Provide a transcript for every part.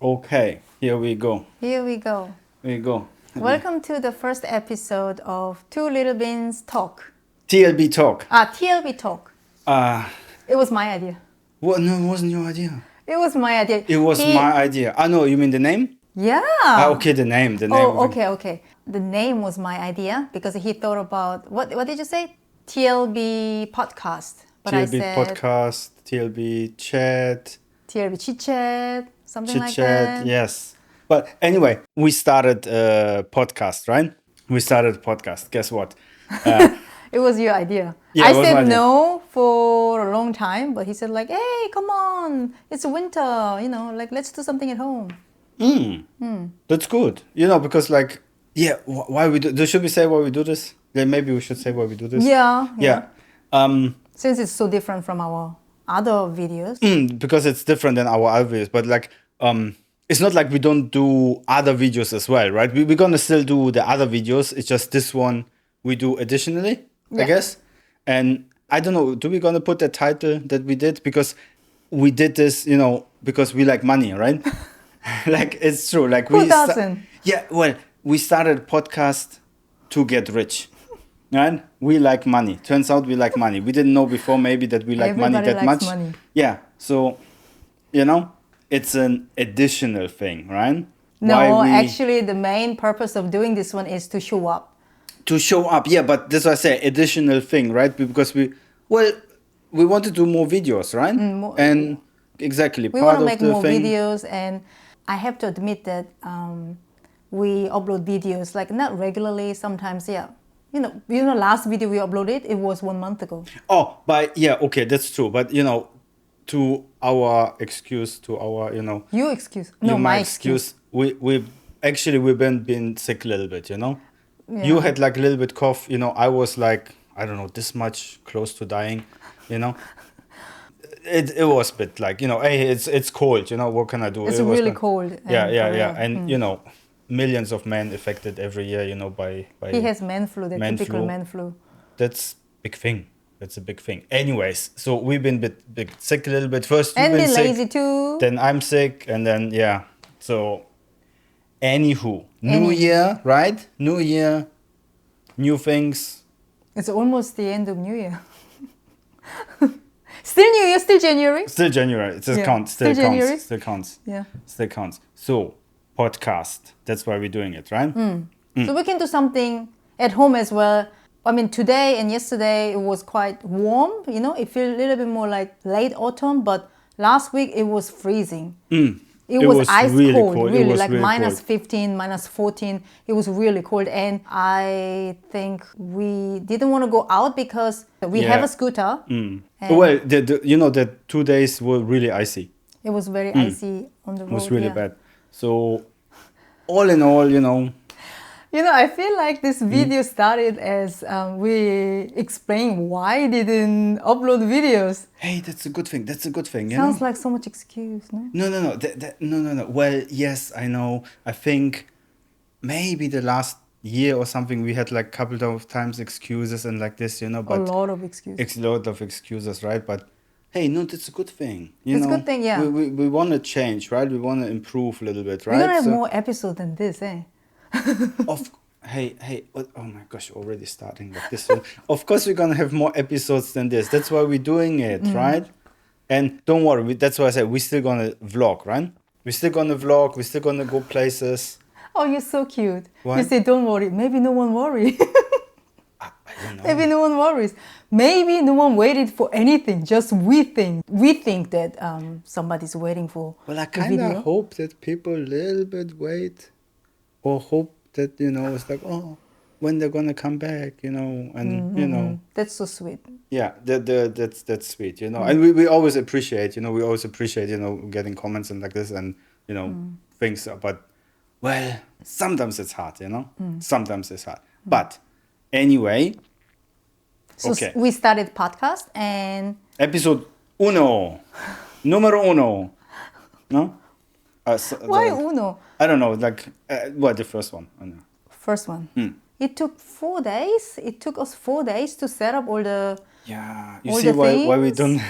Okay, here we go. Here we go. Here we go. Welcome to the first episode of Two Little Beans Talk. TLB Talk. TLB Talk. It was my idea. What? No, it wasn't your idea. It was my idea. It was my idea. No, you mean the name? Yeah. Okay, the name. Oh, okay. The name was my idea because he thought about, what did you say? TLB Podcast. But TLB I said Podcast, TLB Chat. TLB Chit Chat, something like Chit-chat, that. yes. But anyway, we started a podcast, right? We started a podcast. Guess what? It was your idea. Yeah, I it was my said idea. no for a long time, but he said like, hey, come on, it's winter, let's do something at home. That's good. Because why we do? Should we say why we do this? Yeah, maybe we should say why we do this. Yeah. Yeah. Since it's so different from our other videos. Because it's different than our other videos, but it's not like we don't do other videos as well, right? We're gonna still do the other videos. It's just this one we do additionally, I guess. And I don't know, do we gonna put the title that we did? Because we did this, because we like money, right? Like, it's true. Like, Who doesn't? We started a podcast to get rich. Right? We like money. Turns out we like money. We didn't know before maybe that we like money that likes much. money. Yeah. So, it's an additional thing, right? No, actually the main purpose of doing this one is to show up. To show up, yeah, but that's what I say, additional thing, right? Because we want to do more videos, right? And exactly, We part want to of make the more thing. videos, and I have to admit that we upload videos like not regularly, sometimes, yeah. Last video we uploaded, it was 1 month ago. Oh, but yeah, okay, that's true. But to our excuse, You excuse. No, my my excuse. We've been sick a little bit, Yeah. You had like a little bit cough, I was like, I don't know, this much close to dying, It was a bit like, hey, it's cold, what can I do? It's really cold. Yeah. And millions of men affected every year, by He has man flu, the typical man flu. That's big thing. That's a big thing. Anyways, so we've been bit sick a little bit. First, And you've been be lazy sick, too. then I'm sick, and then yeah. So, anywho, New Year, right? New Year, new things. It's almost the end of New Year. Still New Year, still January. Still January. It still Yeah. counts. Still January. Still counts. Yeah. Still counts. So, podcast. That's why we're doing it, right? So we can do something at home as well. I mean, today and yesterday it was quite warm. It feels a little bit more like late autumn. But last week it was freezing. It was ice really cold, cold. It really, was like really minus cold. 15, minus 14. It was really cold, and I think we didn't want to go out because we have a scooter. And Well, the 2 days were really icy. it was very icy on the road. It was really yeah. bad. So, all in all, I feel like this video started as we explain why didn't upload videos. hey, that's a good thing. That's a good thing. Sounds like so much excuse, no? No. Well, yes, I know. I think maybe the last year or something we had like a couple of times excuses and like this, but A lot of excuses. it's a lot of excuses, right? But hey, no, that's a good thing. It's a good thing, yeah. We want to change, right? We want to improve a little bit, right? We're gonna have more episodes than this, eh? Hey, oh my gosh, already starting like this. Of course we're gonna have more episodes than this. That's why we're doing it, right? And don't worry, that's why I said we're still gonna vlog, right? We're still gonna vlog, we're still gonna go places. Oh, you're so cute. What? You say, don't worry. Maybe no one worry. I don't know. Maybe no one worries. Maybe no one waited for anything. Just we think that somebody's waiting for Well, I the kind video. of hope that people a little bit wait, or hope that it's like, oh, when they're gonna come back, and That's so sweet. yeah, that's sweet, and we always appreciate, getting comments and like this, and things, but well, sometimes it's hard, sometimes it's hard, but anyway, So okay, we started podcast and episode numero uno, no? why Uno? I don't know, like, the first one? I don't know. First one. It took 4 days. It took us 4 days to set up all the Yeah, you all see the why we things. don't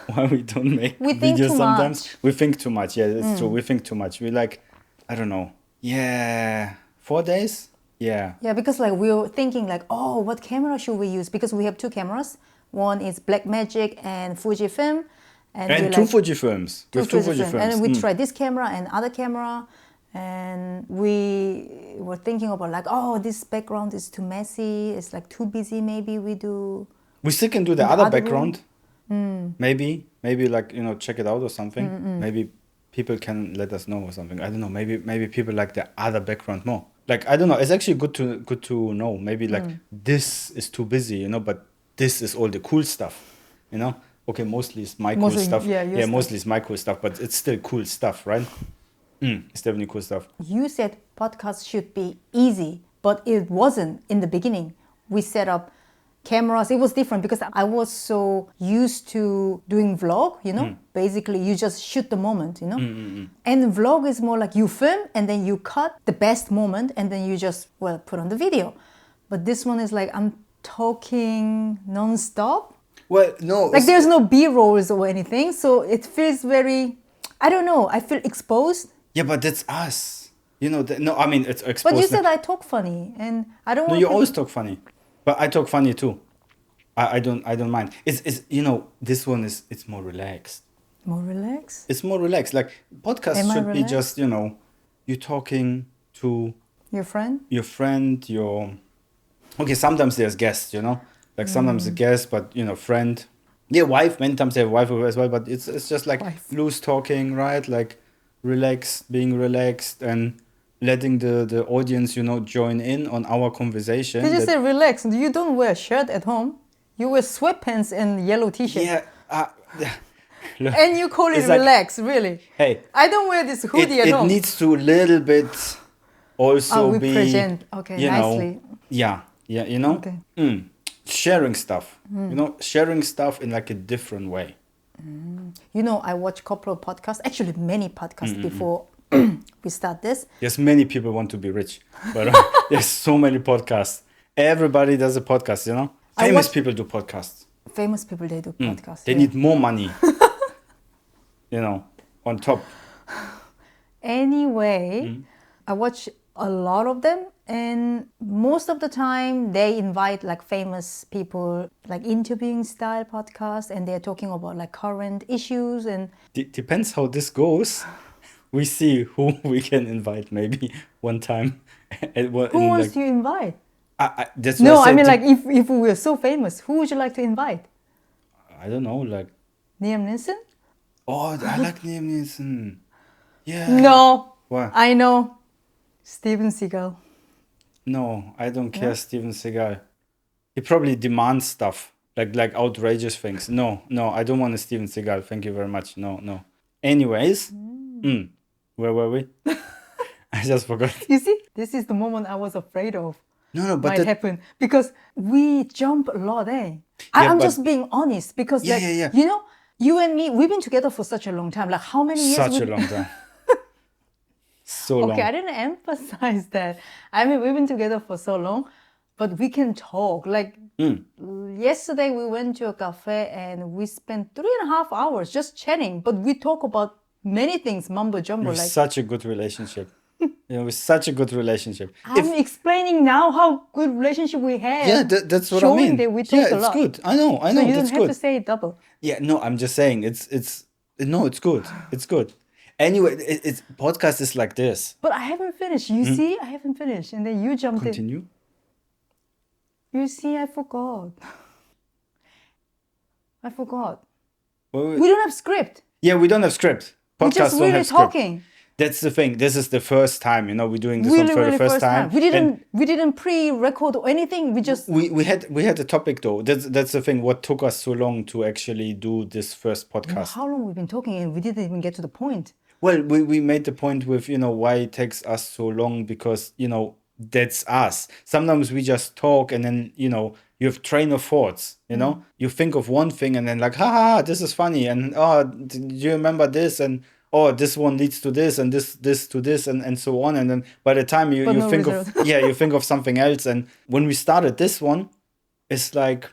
why we don't make We think videos too sometimes. much. We think too much. Yeah, it's true. We think too much. We like, I don't know. Yeah, 4 days. Yeah. Yeah, because like we were thinking like, oh, what camera should we use? Because we have two cameras. One is Blackmagic and Fujifilm. And we're two like, Fujifilms. With two Fujifilms. And we tried this camera and other camera. And we were thinking about like, oh, this background is too messy. It's like too busy. Maybe we do. We still can do the the other other background. Maybe like, check it out or something. Maybe people can let us know or something. I don't know. Maybe people like the other background more. Like, I don't know. It's actually good to know. Maybe like this is too busy, but this is all the cool stuff, Okay, mostly it's my cool stuff. Yeah, your stuff. Mostly it's my cool stuff, but it's still cool stuff, right? It's definitely cool stuff. You said podcasts should be easy, but it wasn't in the beginning. We set up cameras. It was different because I was so used to doing vlog, Basically, you just shoot the moment, And vlog is more like you film and then you cut the best moment and then you just, put on the video. But this one is like I'm talking non-stop. Well, no. Like there's no B-rolls or anything. So it feels very, I don't know, I feel exposed. Yeah, but that's us. No, I mean, it's exposed. But you said I talk funny and I don't want No, you always talk funny. But I talk funny too. I don't mind. It's this one it's more relaxed. More relaxed? It's more relaxed. Like podcasts should be just, you talking to your friend? Okay, sometimes there's guests, Like sometimes a guest, but friend. Yeah, wife, many times they have wife as well, but it's just like loose talking, right? Like being relaxed and letting the audience, join in on our conversation. Did you say relax? You don't wear a shirt at home. You wear sweatpants and yellow t-shirt. Yeah. Look, and you call it relax, really? Hey. I don't wear this hoodie at home. It needs to a little bit also be... present. Okay, nicely. Yeah, Okay. Sharing stuff. Sharing stuff in like a different way. I watch a couple of podcasts, actually many podcasts before we start this. Yes, many people want to be rich, but there's so many podcasts. Everybody does a podcast, Famous people do podcasts. Famous people, they do podcasts. They need more money, on top. Anyway, I watch a lot of them, and most of the time they invite like famous people, like interviewing style podcasts, and they're talking about like current issues and depends how this goes. We see who we can invite maybe one time. Who wants to invite? That's no, I mean like if we were so famous, who would you like to invite? I don't know, like Liam Neeson? Oh, I like Liam Neeson. Yeah. No. What? I know. Steven Seagal. No, I don't care, Steven Seagal. He probably demands stuff, like outrageous things. No, I don't want a Steven Seagal. Thank you very much. No. Anyways, where were we? I just forgot. You see, this is the moment I was afraid of. No, but might happen because we jump a lot, eh? I'm just being honest because, you and me, we've been together for such a long time. Like how many years? Such a long time. So long. Okay, I didn't emphasize that. I mean, we've been together for so long, but we can talk. Like yesterday, we went to a cafe and we spent 3.5 hours just chatting. But we talk about many things, mumbo jumbo. Like such a good relationship. With such a good relationship. I'm explaining now how good relationship we have. Yeah, that's what Showing I mean. That we talk a lot. It's good. I know. So you that's don't have to say it double. Yeah, no, I'm just saying it's good. It's good. Anyway, it's podcast is like this. But I haven't finished. You see, I haven't finished, and then you jumped Continue. in. You see, I forgot. Well, we don't have script. Yeah, we don't have script. We're just really talking. That's the thing. This is the first time, we're doing this really, for the first time. We didn't pre-record or anything. We just we had a topic though. That's the thing. What took us so long to actually do this first podcast? How long we've been talking and we didn't even get to the point. Well, we made the point with why it takes us so long because that's us. Sometimes we just talk and then you have train of thoughts. You think of one thing and then like this is funny and do you remember this and this one leads to this and this to this and so on, and then by the time you think of you think of something else. And when we started this one, it's like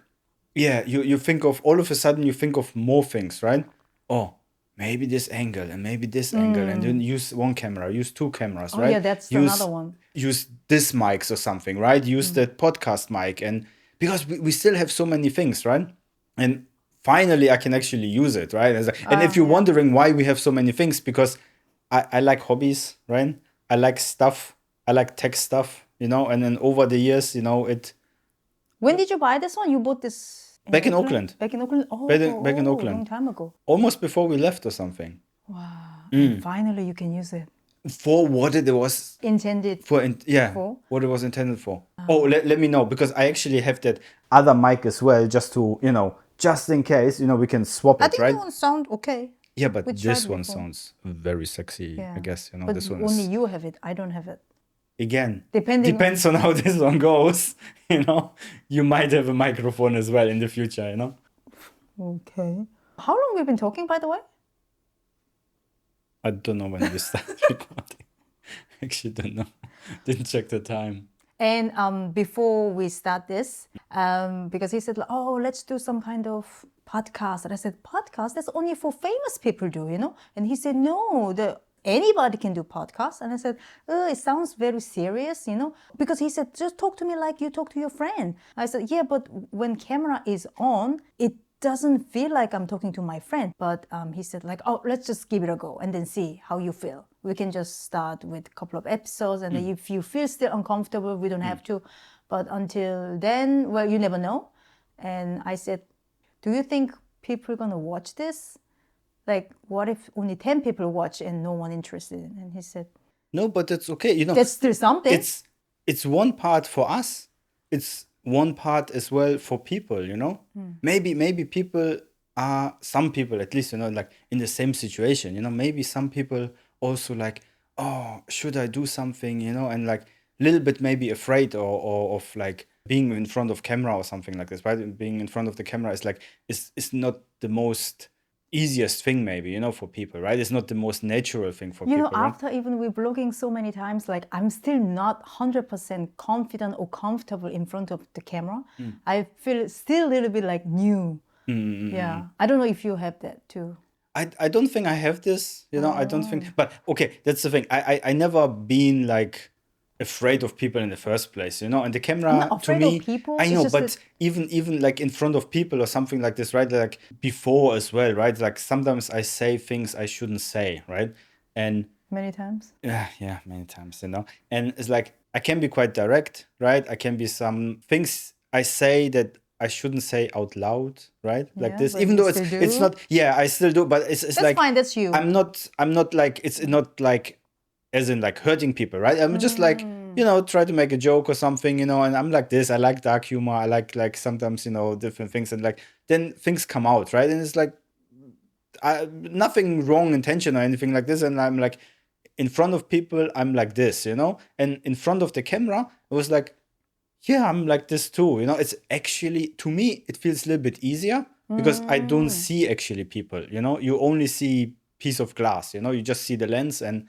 yeah, you think of, all of a sudden you think of more things, right? Oh, maybe this angle and maybe this angle, and then use one camera, use two cameras, Oh yeah, right? that's another Use one. use this mics or something, right? Use that podcast mic, and because we still have so many things, right? And finally I can actually use it, right? And if you're Yeah. wondering why we have so many things, because I like hobbies, right? I like stuff, I like tech stuff, and then over the years, When did you buy this one? You bought this back in Auckland. Back in Auckland? Oh, Back in long Auckland, time ago. almost before we left or something. Wow. And finally you can use it. For what it was Intended for? what it was intended for. Oh, let me know, because I actually have that other mic as well, just to just in case, we can swap I it, think right? that one sound okay. Yeah, but We this tried one before. sounds very sexy. Yeah. I guess But this one only is, you have it. I don't have it. again, Depending depends on how this one goes. You might have a microphone as well in the future. Okay. How long we've been talking, by the way? I don't know when we started recording. Actually, don't know. Didn't check the time. And before we start this, because he said, oh, let's do some kind of podcast. And I said, podcast? That's only for famous people do. And he said, no, anybody can do podcasts. And I said, it sounds very serious. Because he said, just talk to me like you talk to your friend. I said, yeah, but when camera is on, it doesn't feel like I'm talking to my friend. But he said oh, let's just give it a go and then see how you feel. We can just start with a couple of episodes, and if you feel still uncomfortable, we don't have to. But until then, well, you never know. And I said, do you think people are going to watch this? Like, what if only 10 people watch and no one interested? And he said, no, but that's okay. That's still something. It's one part for us. It's one part as well for people. Maybe people are, some people at least, like in the same situation. Maybe some people also like, oh, should I do something? And like a little bit maybe afraid or of like being in front of camera or something like this. Right? Being in front of the camera is like is not the most easiest thing, maybe, for people, right? It's not the most natural thing for people, right? After even we're blogging so many times, like I'm still not 100% confident or comfortable in front of the camera. I feel still a little bit like new. Yeah. I don't know if you have that too. I don't think I have this, I don't think, but okay, that's the thing. I never been like afraid of people in the first place, and the camera, I'm not to afraid me, of people. I It's know, just but that- even like in front of people or something like this, right? Like before as well, right? Like sometimes I say things I shouldn't say, right? And Many times. yeah, many times, and it's like I can be quite direct, right? I can be some things I say that I shouldn't say out loud, right? Like Yeah, this, but even you though still it's do. not, yeah, I still do, but it's That's like, fine, that's you. I'm not like, it's not like as in like hurting people, right? I'm just like, try to make a joke or something, and I'm like this. I like dark humor. I like sometimes, different things, and like then things come out, right? And it's like nothing wrong intention or anything like this. And I'm like, in front of people, I'm like this, and in front of the camera, it was like, yeah, I'm like this too. It's actually, to me, it feels a little bit easier because I don't see actually people, you only see piece of glass, you just see the lens, and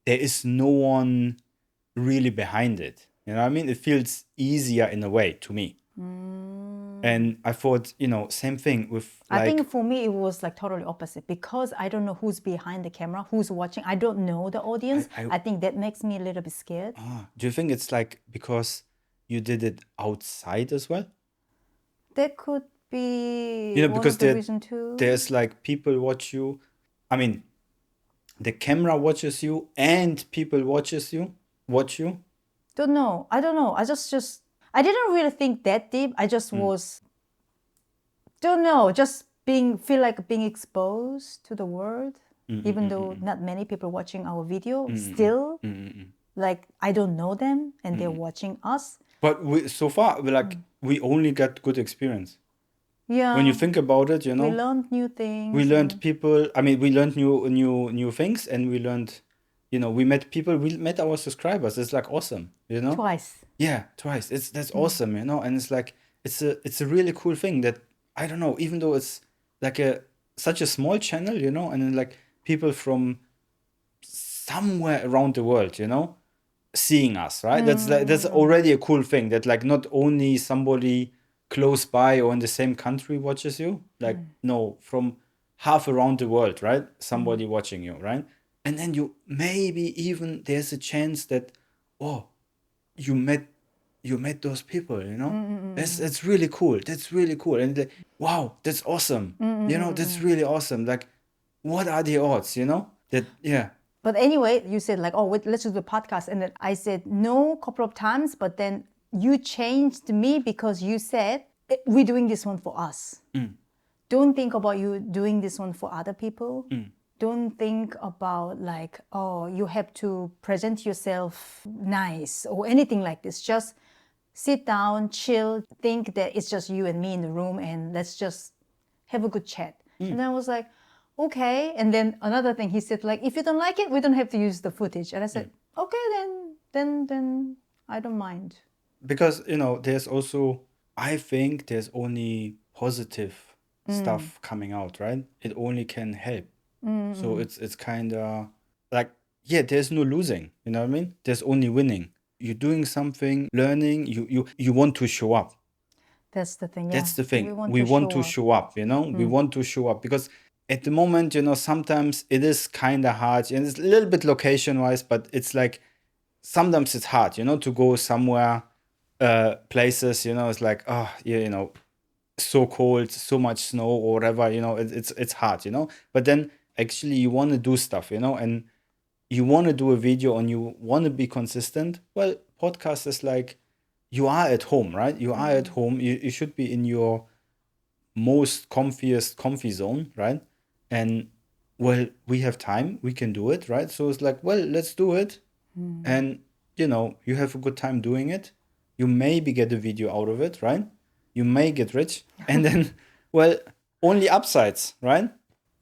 there is no one really behind it. You know what I mean? It feels easier in a way to me. And I thought, same thing with like, I think for me it was like totally opposite, because I don't know who's behind the camera, who's watching. I don't know the audience. I think that makes me a little bit scared. do you think it's like because you did it outside as well? That could be one because of the reason too. there's like people watch you. I mean, the camera watches you and people watch you. Don't know. I don't know. I didn't really think that deep. I just was, don't know, just feel like being exposed to the world, even though not many people watching our video. Still, like I don't know them and they're watching us. But so far, we only got good experience. Yeah. When you think about it, we learned new things. we learned people. I mean, we learned new things, and we learned, we met people. We met our subscribers. It's like awesome, Twice. Yeah, twice. That's awesome, and it's like it's a really cool thing that, I don't know, even though it's like such a small channel, and then like people from somewhere around the world, seeing us, right? That's already a cool thing, that like not only somebody close by or in the same country watches you. Like, no, from half around the world, right? Somebody watching you, right? And then you maybe even there's a chance that, oh, you met those people, you know? That's really cool. That's really cool. And like, wow, that's awesome. You know, that's really awesome. Like, what are the odds, you know? That yeah. But anyway, you said like, oh, wait, let's do the podcast. And then I said no a couple of times, but then you changed me because you said, we're doing this one for us. Don't think about you doing this one for other people. Don't think about like, oh, you have to present yourself nice or anything like this. Just sit down, chill, think that it's just you and me in the room and let's just have a good chat. And then I was like, okay. And then another thing he said, like, if you don't like it, we don't have to use the footage. And I said, okay, then I don't mind. Because, you know, there's also, I think there's only positive stuff coming out, right? It only can help. So it's kind of like, yeah, there's no losing, you know what I mean? There's only winning. You're doing something, learning, you want to show up. That's the thing. That's the thing. We want to show up, you know? We want to show up because at the moment, you know, sometimes it is kind of hard and it's a little bit location wise, but it's like sometimes it's hard, you know, to go somewhere, places, you know, it's like, oh, yeah, you know, so cold, so much snow or whatever, you know, it's hard, you know. But then actually you want to do stuff, you know, and you want to do a video and you want to be consistent. Well, podcast is like you are at home, right? You are at home. You should be in your most comfy zone, right? And well, we have time, we can do it, right? So it's like, well, let's do it. And you know, you have a good time doing it. You maybe get a video out of it, right? You may get rich. And then, well, only upsides, right?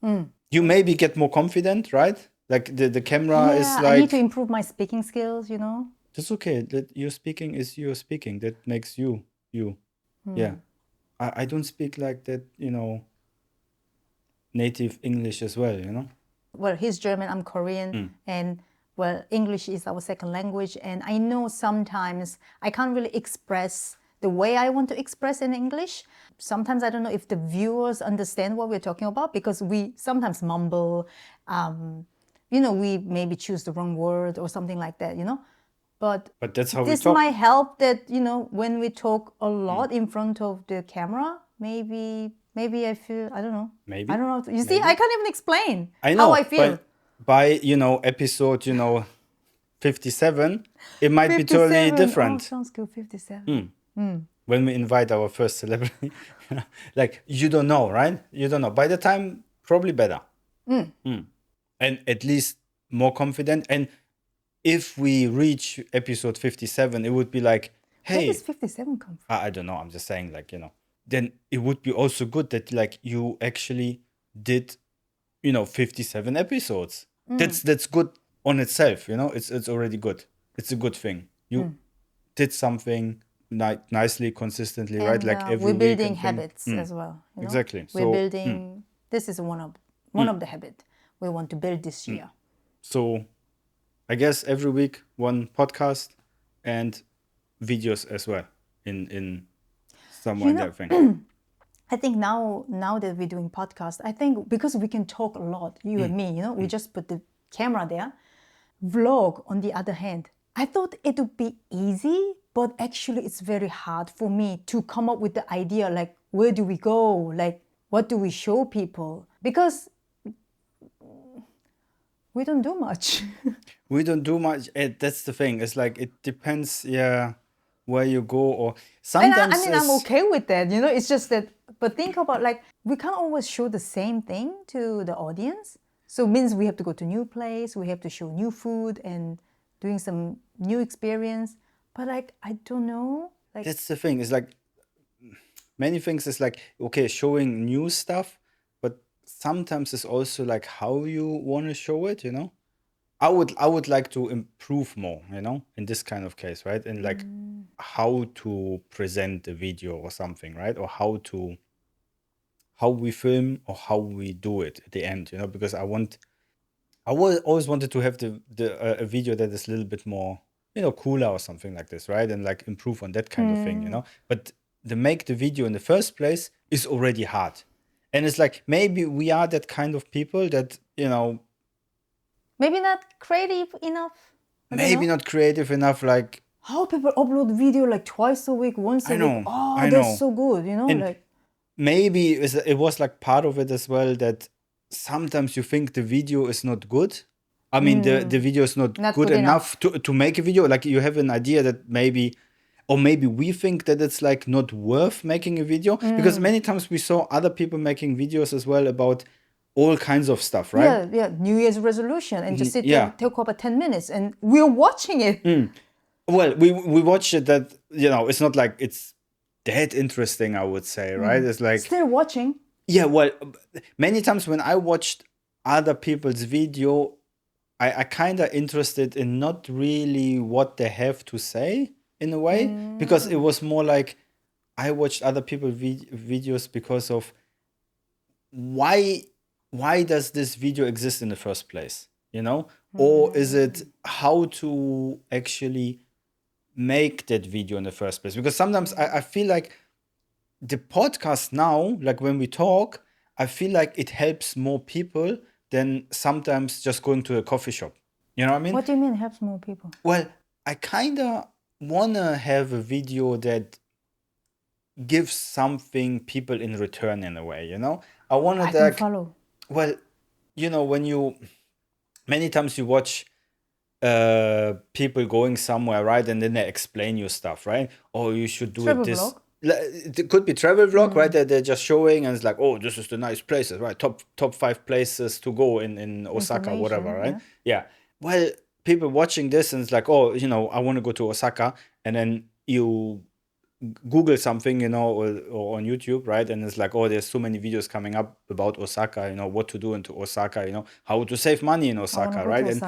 You maybe get more confident, right? Like the camera is Yeah, like, I need to improve my speaking skills, you know. that's okay. That your speaking is your speaking. That makes you you. Yeah. I don't speak like that, you know, native English as well, you know? Well, he's German, I'm Korean, and well, English is our second language. And I know sometimes I can't really express the way I want to express in English. Sometimes I don't know if the viewers understand what we're talking about because we sometimes mumble. You know, we maybe choose the wrong word or something like that, you know. But that's how we this talk. might help that, you know, when we talk a lot in front of the camera, maybe I feel, I don't know. Maybe. I don't know. You see, I can't even explain I know, how I feel. but by, you know, episode, you know, 57, it might be totally 57. different. Oh, sounds good. 57. When we invite our first celebrity. Like, you don't know, right? You don't know. By the time, probably better. And at least more confident. And if we reach episode 57, it would be like, Where hey, does 57 come from? I don't know. I'm just saying, like, you know, then it would be also good that, like, you actually did, you know, 57 episodes. That's good on itself, you know. It's already good. It's a good thing. You did something nicely, consistently, right? And, Like every we're week building and thing. habits as well. You know? Exactly. We're So, building. This is one of the habit we want to build this year. So I guess every week one podcast and videos as well in somewhere in that thing. I think now that we're doing podcast, I think because we can talk a lot, you and me, you know, we just put the camera there. Vlog, on the other hand, I thought it would be easy, but actually it's very hard for me to come up with the idea, like, where do we go? Like, what do we show people? Because we don't do much. We don't do much. That's the thing. It's like it depends, yeah, where you go or And sometimes. I mean, I'm okay with that, you know, it's just that, but think about like, we can't always show the same thing to the audience. So it means we have to go to new place, we have to show new food and doing some new experience. But like, I don't know. Like, That's the thing. It's like many things is like, okay, showing new stuff, but sometimes it's also like how you want to show it, you know? I would like to improve more, you know, in this kind of case, right? And like how to present a video or something, right? Or how we film or how we do it at the end, you know, because always wanted to have a video that is a little bit more, you know, cooler or something like this, right? And like improve on that kind of thing, you know. But the make the video in the first place is already hard. And it's like, maybe we are that kind of people that, maybe not creative enough. I don't maybe know. not creative enough, like, How people upload video like twice a week, once a I know, week. Oh, I that's know. so good, And like maybe it was like part of it as well, that sometimes you think the video is not good. I mean, the video is not Not good good enough to make a video. Like, you have an idea that maybe, or maybe we think that it's like not worth making a video, because many times we saw other people making videos as well about all kinds of stuff, right? yeah, New Year's resolution, and just sit there yeah. and talk about 10 minutes, and we're watching it. Well, we watched it, that, it's not like it's that interesting, I would say, right? It's like, Still watching. yeah, well, many times when I watched other people's video, I kind of interested in not really what they have to say in a way, because it was more like I watched other people's videos because of why does this video exist in the first place, or is it how to actually make that video in the first place? Because sometimes I feel like the podcast now, like when we talk, I feel like it helps more people than sometimes just going to a coffee shop. You know what I mean? What do you mean helps more people? Well, I kind of want to have a video that gives something people in return, in a way, I want I to, can like, follow. well, when you, many times you watch people going somewhere, right? And then they explain you stuff, right? Oh, you should do Travel it this. vlog. It could be travel vlog, right? They're just showing, and it's like, oh, this is the nice places, right? Top 5 places to go in Osaka, whatever, right? Yeah. Well, people watching this, and it's like, oh, I want to go to Osaka, and then you Google something, or on YouTube, right? And it's like, oh, there's so many videos coming up about Osaka, what to do into Osaka, how to save money in Osaka, right? And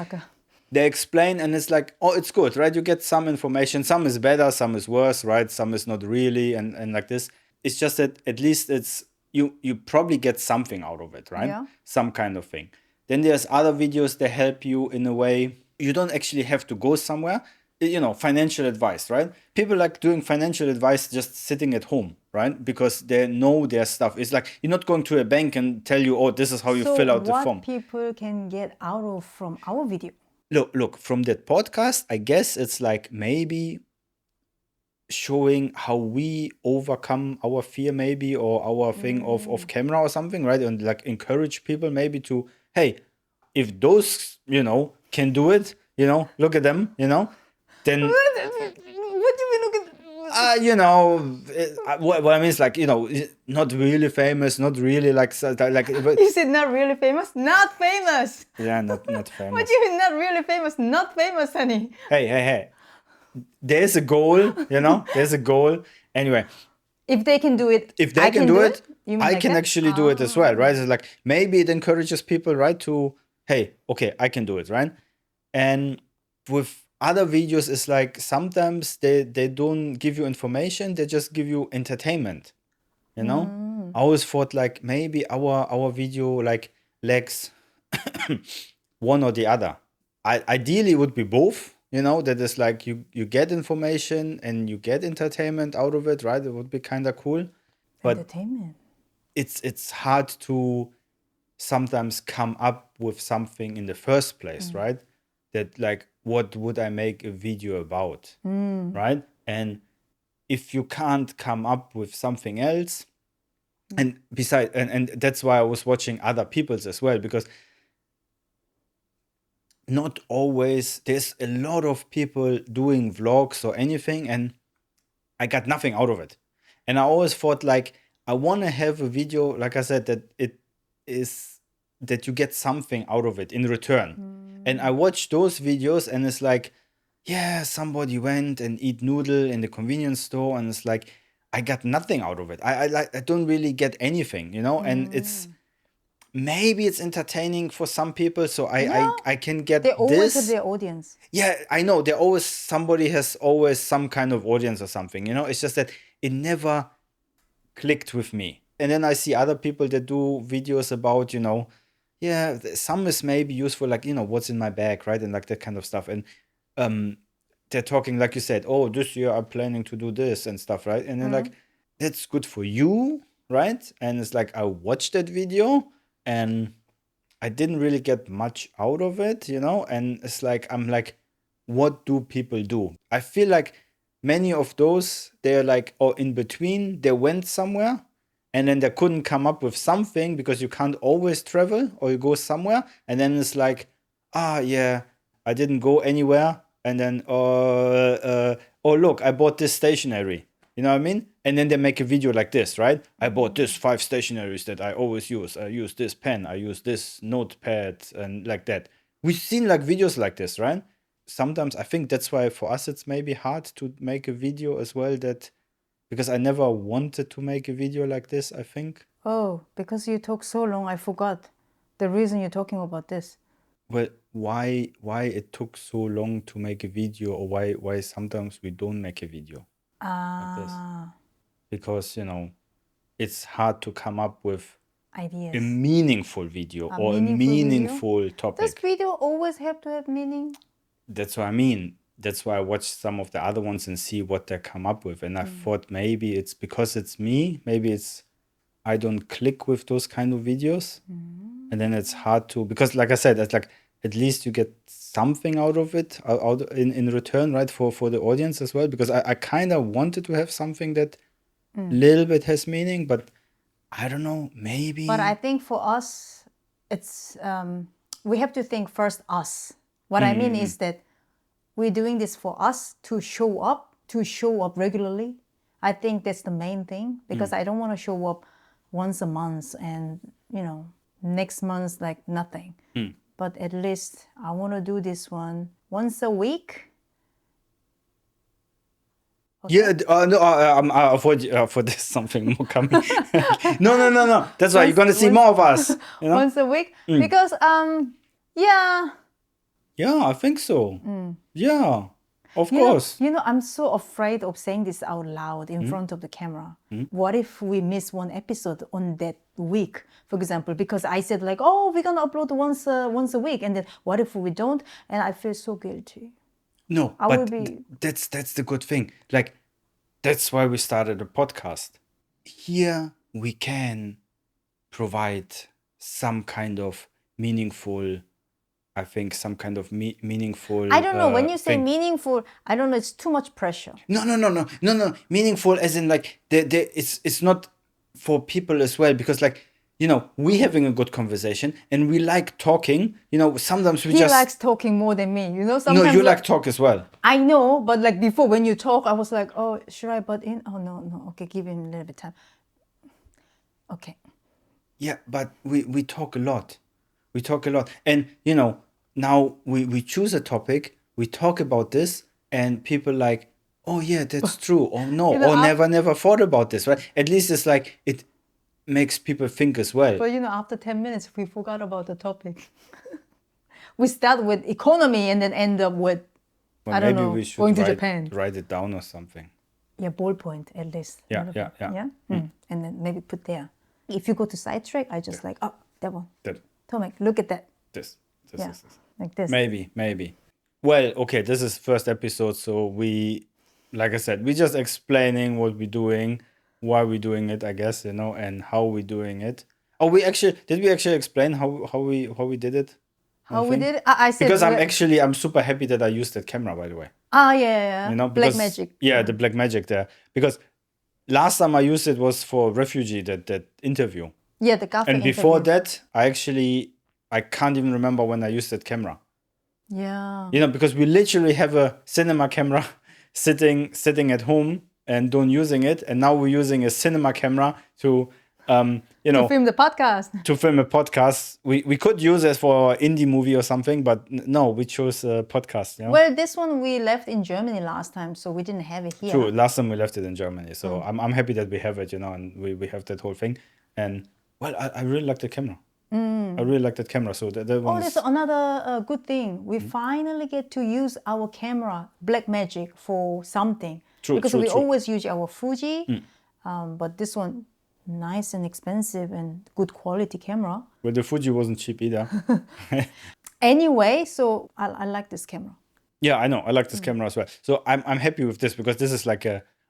they explain, and it's like, oh, it's good, right? You get some information. Some is better, some is worse, right? Some is not really, and like this. It's just that at least it's you probably get something out of it, right? Yeah. Some kind of thing. Then there's other videos that help you in a way. You don't actually have to go somewhere. Financial advice, right? People like doing financial advice just sitting at home, right? Because they know their stuff. It's like, you're not going to a bank and tell you, oh, this is how you fill out the form. So what people can get out of from our video? Look, from that podcast, I guess it's like maybe showing how we overcome our fear, maybe, or our thing of camera or something, right? And like encourage people maybe to, hey, if those, can do it, look at them, then What do you mean? Look at. what I mean is, like, not really famous, not really like You said not really famous? Not famous! yeah, not famous. What do you mean not really famous? Not famous, honey. Hey. There's a goal, there's a goal. Anyway, if they can do it, if they can do it, You mean I like can that? actually do it as well, right? It's like, maybe it encourages people, right, to, hey, okay, I can do it, right? And with other videos, it's like sometimes they don't give you information, they just give you entertainment, I always thought, like, maybe our video, like, lacks one or the other. Ideally it would be both, that is like, you get information and you get entertainment out of it, right? It would be kind of cool. But entertainment. it's hard to sometimes come up with something in the first place, right? That, like, what would I make a video about, right? And if you can't come up with something else, and besides, and that's why I was watching other people's as well, because not always, there's a lot of people doing vlogs or anything, and I got nothing out of it. And I always thought, like, I want to have a video, like I said, that it is that you get something out of it in return. And I watch those videos, and it's like, yeah, somebody went and eat noodle in the convenience store, and it's like, I got nothing out of it. I don't really get anything, and it's, maybe it's entertaining for some people, so I can get They always this. have their audience. Yeah, I know. Somebody has always some kind of audience or something, It's just that it never clicked with me. And then I see other people that do videos about, yeah, some is maybe useful, like, what's in my bag, right? And like that kind of stuff. And they're talking, like you said, oh, this year I'm planning to do this and stuff, right? And then like, that's good for you, right? And it's like I watched that video and I didn't really get much out of it, and it's like I'm like, what do people do? I feel like many of those, they're like, or in between, they went somewhere and then they couldn't come up with something because you can't always travel or you go somewhere, and then it's like, yeah, I didn't go anywhere, and then oh look, I bought this stationery. You know what I mean? And then they make a video like this, right? I bought this 5 stationaries that I always use. I use this pen, I use this notepad, and like that. We've seen like videos like this, right? Sometimes I think that's why for us it's maybe hard to make a video as well, that because I never wanted to make a video like this, I think. Oh, because you talk so long, I forgot the reason you're talking about this. Well, why it took so long to make a video, or why sometimes we don't make a video like this? Because it's hard to come up with Ideas. a meaningful video or meaningful a meaningful topic. Does video always have to have meaning? That's what I mean. That's why I watched some of the other ones and see what they come up with. And I thought maybe it's because it's me. Maybe it's I don't click with those kind of videos. And then it's hard to, because like I said, it's like at least you get something out of it, out in return, right? For the audience as well. Because I kind of wanted to have something that little bit has meaning, but I don't know, maybe. But I think for us, it's we have to think first us. What I mean is that we're doing this for us to show up regularly. I think that's the main thing, because I don't want to show up once a month and, next month like nothing. But at least I want to do this one once a week. Okay. Yeah, no, I thought there's something more coming. No. That's why you're gonna see more of us. Once a week, because yeah. Yeah, I think so. Yeah, of course. I'm so afraid of saying this out loud in front of the camera. What if we miss one episode on that week, for example? Because I said like, oh, we're gonna upload once a week, and then what if we don't? And I feel so guilty. No, but that's the good thing. Like, that's why we started a podcast. Here we can provide some kind of meaningful. I think some kind of meaningful. I don't know. When you say meaningful, I don't know. It's too much pressure. No. Meaningful, as in like it's not for people as well, because like we having a good conversation and we like talking. Sometimes he likes talking more than me. Sometimes. No, you like talk as well. I know, but like before, when you talk, I was like, oh, should I butt in? Oh no. Okay, give him a little bit time. Okay. Yeah, but we talk a lot. We talk a lot. And, now we choose a topic, we talk about this, and people like, oh, yeah, that's true. Or no, or never thought about this, right? At least it's like, it makes people think as well. But, after 10 minutes, we forgot about the topic. We start with economy and then end up with, well, I don't know, we should going to Japan. Write it down or something. Yeah, ballpoint at least. Yeah. And then maybe put there. If you go to sidetrack, I just like, oh, that one. That. Tomek, look at that. This. Like this. Maybe. Well, okay, this is first episode, so we, like I said, we're just explaining what we're doing, why we're doing it, I guess, and how we're doing it. Oh, did we actually explain how we did it? How we did it? I said, because I'm super happy that I used that camera, by the way. Yeah. Because, Blackmagic. Yeah, the Blackmagic there, because last time I used it was for refugee that interview. Yeah, the cafe. And before that, I can't even remember when I used that camera. Yeah. Because we literally have a cinema camera sitting at home and don't using it, and now we're using a cinema camera to to film the podcast. To film a podcast. We could use it for an indie movie or something, but no, we chose a podcast. Well, this one we left in Germany last time, so we didn't have it here. True, last time we left it in Germany, so I'm happy that we have it, and we have that whole thing. And well, I really like the camera. I really like that camera. So that one. Oh, that's another good thing. We finally get to use our camera, Blackmagic, for something. True. Because we always use our Fuji, but this one, nice and expensive and good quality camera. Well, the Fuji wasn't cheap either. Anyway, so I like this camera. Yeah, I know. I like this camera as well. So I'm happy with this, because this is like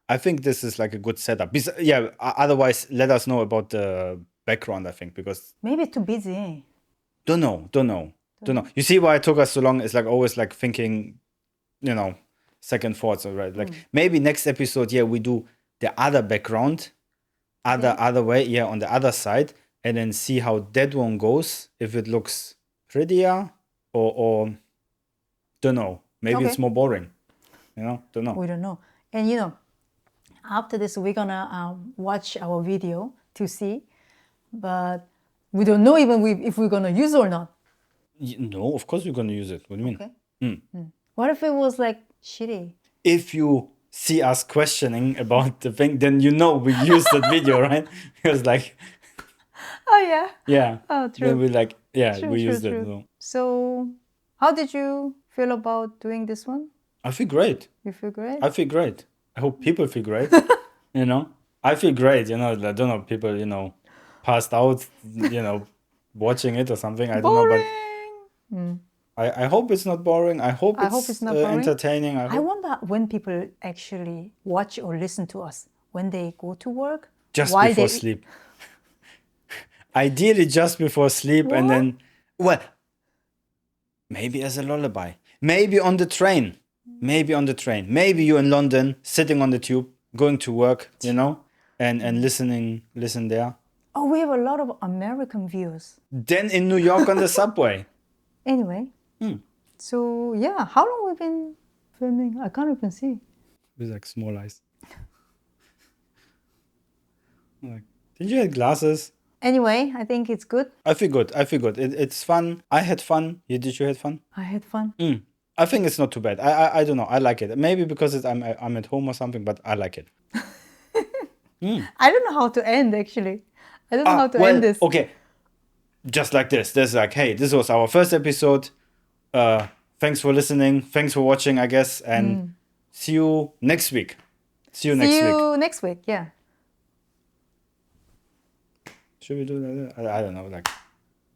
I think this is like a good setup. Yeah, otherwise, let us know about the background, I think, because Maybe too busy. Eh? don't know. You see why it took us so long? It's like always like thinking, second thoughts, right? Like maybe next episode, yeah, we do the other background, other way, yeah, on the other side, and then see how that one goes. If it looks prettier or don't know. Maybe it's more boring. Don't know. We don't know. And after this, we're gonna watch our video to see, but we don't know even if we're gonna use it or not. No, of course we're gonna use it. What do you mean? Okay. What if it was like shitty? If you see us questioning about the thing, then we used that video, right? Because like, Oh yeah. yeah. Oh, true. Then we like, yeah, True, we true, used it. true. So, how did you feel about doing this one? I feel great. You feel great? I feel great. I hope people feel great. I feel great. I don't know, people, passed out, watching it or something. I don't know, but I hope it's not boring. I hope it's not boring. entertaining. I wonder when people actually watch or listen to us when they go to work. Just while before sleep. Ideally, just before sleep, and then, well, maybe as a lullaby. Maybe on the train. Maybe Maybe you're in London, sitting on the tube, going to work, and listen there. Oh, we have a lot of American viewers. Then in New York on the subway. Anyway, so yeah, how long we've been filming? I can't even see. With like small eyes. Like, did you have glasses? Anyway, I think it's good. I feel good. It's fun. I had fun. Did you have fun? I had fun. I think it's not too bad. I don't know. I like it. Maybe because I'm at home or something, but I like it. I don't know how to end actually. I don't know how to end this. Okay. Just like this. There's like, hey, this was our first episode. Thanks for listening. Thanks for watching, I guess. And see you next week. See you next week. Yeah. Should we do that? I don't know. Like.